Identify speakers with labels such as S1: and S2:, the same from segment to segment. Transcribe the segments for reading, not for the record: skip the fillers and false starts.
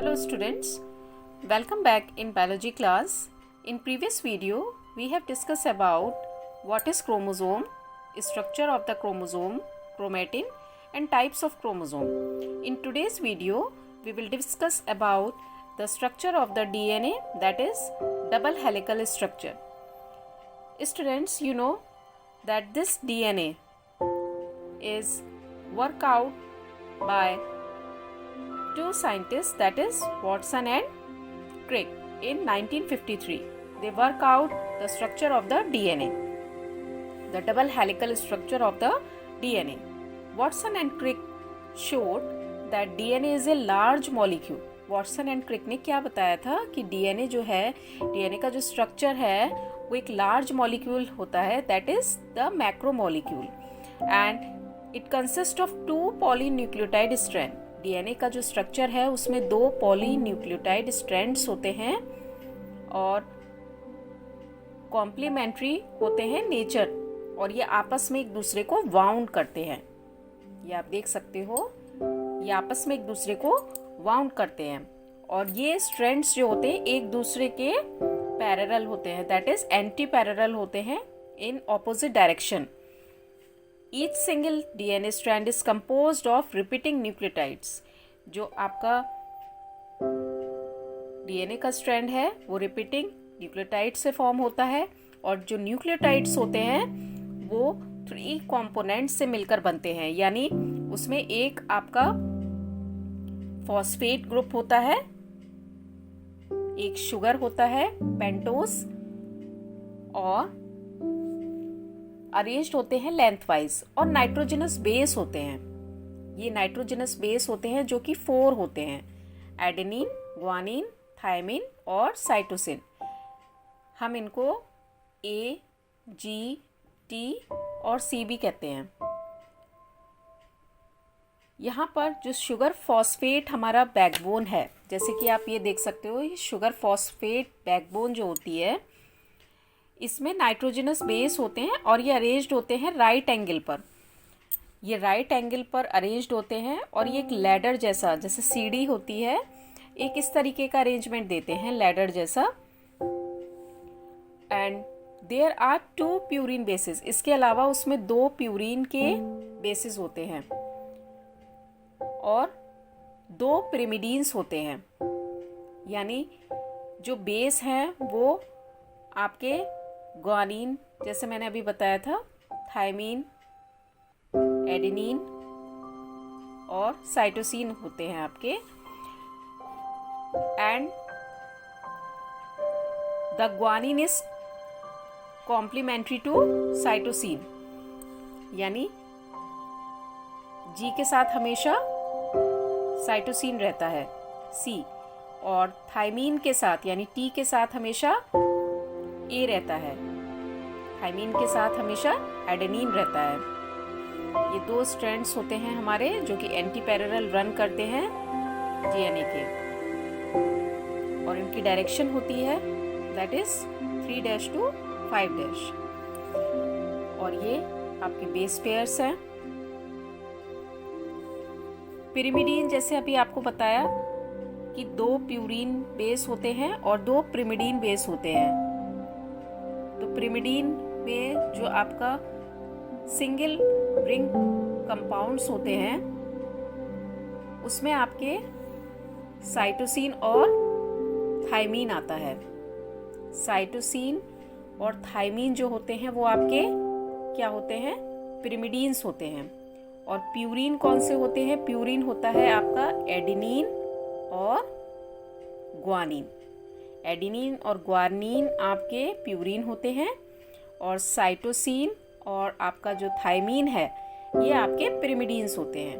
S1: Hello students, welcome back in biology class. In previous video, we have discussed about what is chromosome, structure of the chromosome, chromatin and types of chromosome. In today's video, we will discuss about the structure of the DNA, that is double helical structure. Students, you know that this DNA is worked out by two scientists, that is Watson and Crick, in 1953. They work out the structure of the DNA, the double helical structure of the DNA. Watson and Crick showed that DNA is a large molecule. Watson and Crick ने क्या बताया था कि DNA जो है, DNA का जो structure है वो एक लार्ज मॉलिक्यूल होता है, that is the macromolecule, and it consist of two polynucleotide strand. DNA का जो स्ट्रक्चर है उसमें दो पॉलीन्यूक्लियोटाइड स्ट्रैंड्स होते हैं और कॉम्प्लीमेंट्री होते हैं नेचर, और ये आपस में एक दूसरे को वाउंड करते हैं. ये आप देख सकते हो, ये आपस में एक दूसरे को वाउंड करते हैं और ये स्ट्रैंड्स जो होते हैं एक दूसरे के पैरेलल होते हैं, दैट इज एंटी पैरेलल होते हैं in opposite direction. Each single DNA strand is composed of repeating nucleotides. जो आपका DNA का स्ट्रैंड है वो रिपीटिंग न्यूक्लियोटाइड से फॉर्म होता है, और जो न्यूक्लियोटाइड्स होते हैं वो 3 कंपोनेंट्स से मिलकर बनते हैं. यानी उसमें एक आपका फॉस्फेट ग्रुप होता है, एक शुगर होता है पेंटोस, और अरेंज्ड होते हैं लेंथ वाइज, और नाइट्रोजनस बेस होते हैं. ये नाइट्रोजनस बेस होते हैं जो कि 4 होते हैं: एडेनिन, ग्वानिन, थायमिन और साइटोसिन. हम इनको A, G, T और C भी कहते हैं. यहाँ पर जो शुगर फॉस्फेट हमारा बैकबोन है, जैसे कि आप ये देख सकते हो, ये शुगर फॉस्फेट बैकबोन जो होती है इसमें नाइट्रोजनस बेस होते हैं और ये अरेंज्ड होते हैं राइट एंगल पर. ये राइट एंगल पर अरेंज्ड होते हैं और ये एक लैडर जैसा, जैसे सीढ़ी होती है, एक इस तरीके का अरेंजमेंट देते हैं लैडर जैसा. And there are 2 purine bases. इसके अलावा उसमें 2 प्यूरिन के बेसिस होते हैं और 2 पिरिमिडीन्स होते हैं. यानी जो बेस हैं वो आपके ग्वानिन, जैसे मैंने अभी बताया था, थायमिन, एडेनिन और साइटोसिन होते हैं आपके. And the guanine is complementary to cytosine. यानी जी के साथ हमेशा साइटोसिन रहता है, सी, और थायमीन के साथ यानी टी के साथ हमेशा ए रहता है. थायमीन के साथ हमेशा एडेनिन रहता है. ये 2 स्ट्रैंड्स होते हैं हमारे जो कि एंटी पैरेलल रन करते हैं डीएनए के, और इनकी डायरेक्शन होती है दैट इज 3' to 5'. और ये आपके बेस पेयर्स हैं. पिरिमिडीन, जैसे अभी आपको बताया कि 2 प्यूरिन बेस होते हैं और 2 पिरिमिडीन बेस होते हैं. तो पिरिमिडीन में जो आपका सिंगल रिंग कंपाउंड्स होते हैं उसमें आपके साइटोसिन और थायमीन आता है. साइटोसिन और थायमीन जो होते हैं वो आपके क्या होते हैं? पिरिमिडीन्स होते हैं. और प्यूरिन कौन से होते हैं? प्यूरिन होता है आपका एडेनिन और ग्वानिन. एडेनिन और ग्वानिन आपके प्यूरिन होते हैं, और साइटोसिन और आपका जो थायमीन है ये आपके पिरिमिडीन्स होते हैं.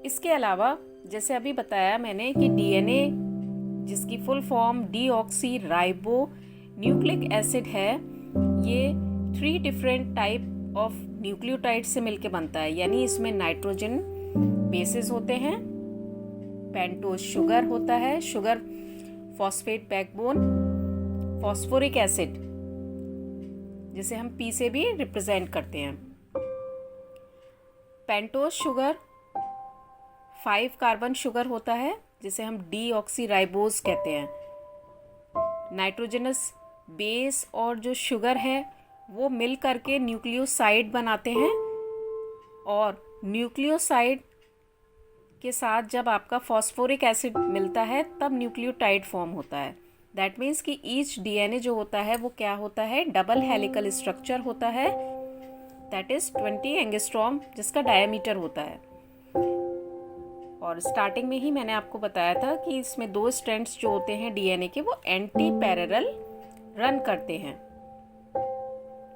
S1: इसके अलावा जैसे अभी बताया मैंने कि डीएनए, जिसकी full form deoxy ribo nucleic acid है, ये 3 डिफरेंट टाइप ऑफ न्यूक्लियोटाइड से मिलके बनता है. यानी इसमें नाइट्रोजन बेसिस होते हैं, पेंटोस शुगर होता है, sugar phosphate backbone, phosphoric acid जिसे हम पी से भी रिप्रेजेंट करते हैं, पेंटोस शुगर, 5 कार्बन शुगर होता है जिसे हम डीऑक्सीराइबोज कहते हैं। नाइट्रोजनस बेस और जो शुगर है वो मिल करके न्यूक्लियोसाइड बनाते हैं, और न्यूक्लियोसाइड के साथ जब आपका फॉस्फोरिक एसिड मिलता है तब न्यूक्लियोटाइड फॉर्म होता है। दैट मीन्स कि ईच डीएनए जो होता है वो क्या होता है, डबल हेलिकल स्ट्रक्चर होता है, दैट इज 20 एंगस्ट्रॉम जिसका डायमीटर होता है। और स्टार्टिंग में ही मैंने आपको बताया था कि इसमें 2 स्ट्रैंड्स जो होते हैं डीएनए के वो एंटी पैरेलल रन करते हैं,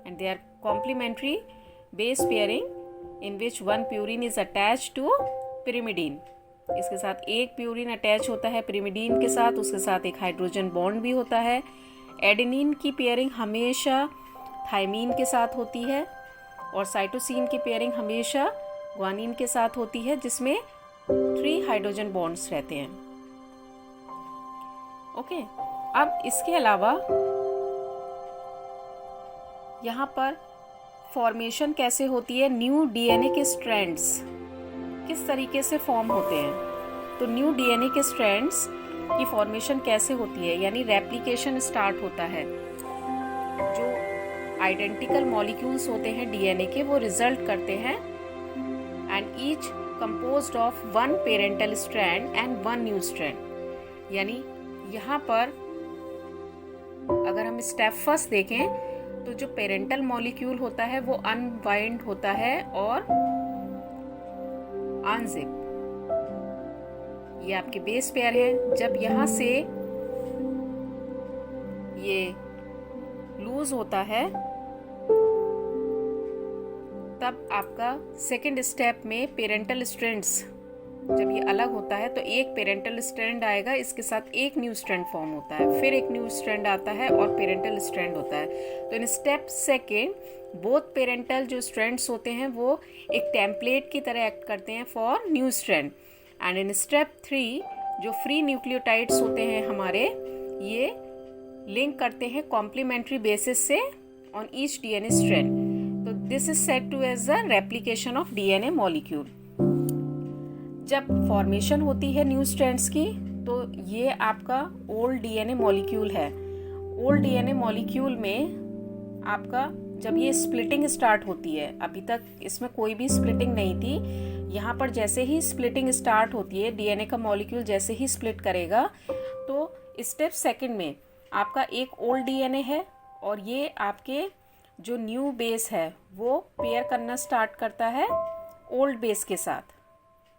S1: and they are complementary base pairing in which 1 purine is attached to pyrimidine. इसके साथ एक प्यूरिन अटैच होता है पिरिमिडीन के साथ, उसके साथ एक हाइड्रोजन बॉन्ड भी होता है। एडेनिन की पेयरिंग हमेशा थायमीन के साथ होती है, और साइटोसिन की पेयरिंग हमेशा ग्वानिन के साथ होती है, जिसमें 3 हाइड्रोजन बॉन्ड्स रहते हैं। ओके, अब इसके अलावा यहाँ पर फॉर्मेशन कैसे होती है, न्यू डीएनए के स्ट्रैंड्स किस तरीके से फॉर्म होते हैं। तो न्यू डीएनए के स्ट्रैंड्स की फॉर्मेशन कैसे होती है, यानी रेप्लिकेशन स्टार्ट होता है। जो आइडेंटिकल मॉलिक्यूल्स होते हैं डीएनए के वो रिजल्ट करते हैं, and each composed of 1 parental strand and 1 new strand. यानी यहाँ पर अगर हम स्टेप फर्स्ट देखें तो जो पेरेंटल मॉलिक्यूल होता है वो अनवाइंड होता है और अनजिप, ये आपके बेस पेयर है। जब यहाँ से ये लूज होता है तब आपका सेकेंड स्टेप में पेरेंटल स्ट्रैंड्स जब ये अलग होता है तो एक पेरेंटल स्ट्रैंड आएगा, इसके साथ एक न्यू स्ट्रैंड फॉर्म होता है, फिर एक न्यू स्ट्रैंड आता है और पेरेंटल स्ट्रैंड होता है। तो in step second both parental जो स्ट्रैंड्स होते हैं वो एक टेम्पलेट की तरह एक्ट करते हैं for new strand, and in step 3 जो फ्री न्यूक्लियोटाइड्स होते हैं हमारे, ये लिंक करते हैं कॉम्प्लीमेंट्री बेसिस से ऑन ईच डीएनए स्ट्रैंड। तो this is said to as the replication of DNA molecule. जब फॉर्मेशन होती है न्यू स्ट्रैंड्स की तो ये आपका ओल्ड डीएनए मॉलिक्यूल है। ओल्ड डीएनए मॉलिक्यूल में आपका जब ये स्प्लिटिंग स्टार्ट होती है, अभी तक इसमें कोई भी स्प्लिटिंग नहीं थी, यहाँ पर जैसे ही स्प्लिटिंग स्टार्ट होती है डीएनए का मॉलिक्यूल जैसे ही स्प्लिट करेगा तो स्टेप सेकंड में आपका एक ओल्ड डीएनए है और ये आपके जो न्यू बेस है वो पेयर करना स्टार्ट करता है ओल्ड बेस के साथ।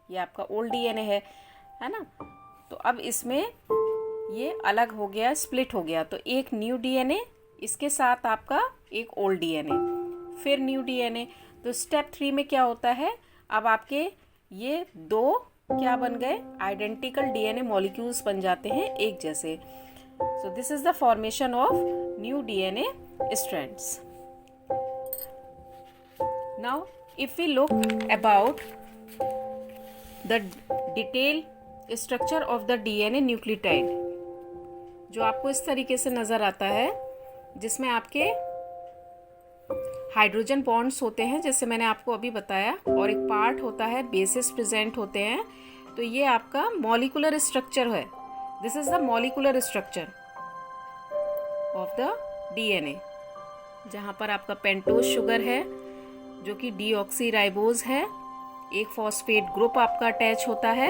S1: ये आपका ओल्ड डीएनए है ना। तो अब इसमें ये अलग हो गया, स्प्लिट हो गया, तो एक न्यू डीएनए, इसके साथ आपका एक ओल्ड डीएनए, फिर न्यू डीएनए। तो स्टेप 3 में क्या होता है, अब आपके ये 2 क्या बन गए, आइडेंटिकल डीएनए मॉलिक्यूल्स बन जाते हैं एक जैसे। So this is the formation of new DNA strands. Now if we look about the detail structure of the DNA nucleotide, जो आपको इस तरीके से नजर आता है, जिसमें आपके हाइड्रोजन बॉन्ड्स होते हैं जैसे मैंने आपको अभी बताया, और एक पार्ट होता है बेसिस प्रेजेंट होते हैं। तो ये आपका मॉलिकुलर स्ट्रक्चर है। This is the molecular structure of the DNA, जहाँ पर आपका पेंटोज शुगर है जो कि डीऑक्सीराइबोज है, एक फॉस्फेट ग्रुप आपका अटैच होता है,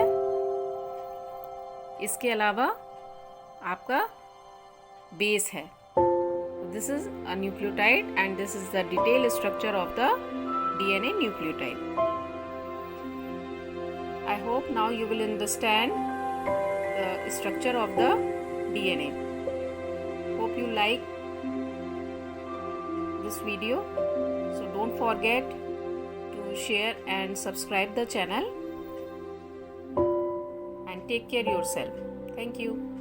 S1: इसके अलावा आपका बेस है। This is a nucleotide and this is the detail structure of the DNA nucleotide. I hope now you will understand the structure of the DNA. Hope you like this video, so don't forget to share and subscribe the channel and take care yourself. Thank you.